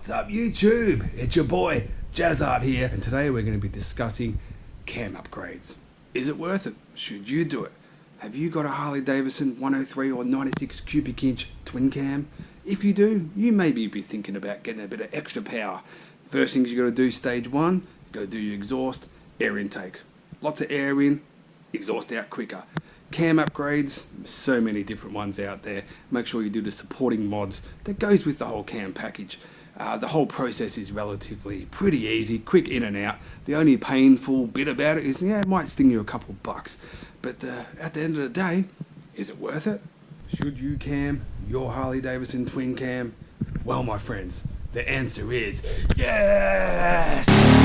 What's up YouTube? It's your boy Jazzart here, and today we're going to be discussing cam upgrades. Is it worth it? Should you do it? Have you got a Harley Davidson 103 or 96 cubic inch twin cam? If you do, you maybe be thinking about getting a bit of extra power. First things you got to do, stage one, you got to do your exhaust, air intake. Lots of air in, exhaust out quicker. Cam upgrades, so many different ones out there. Make sure you do the supporting mods that goes with the whole cam package. The whole process is relatively pretty easy, quick in and out. The only painful bit about it is, it might sting you a couple bucks. But at the end of the day, is it worth it? Should you cam your Harley Davidson twin cam? Well, my friends, the answer is yes!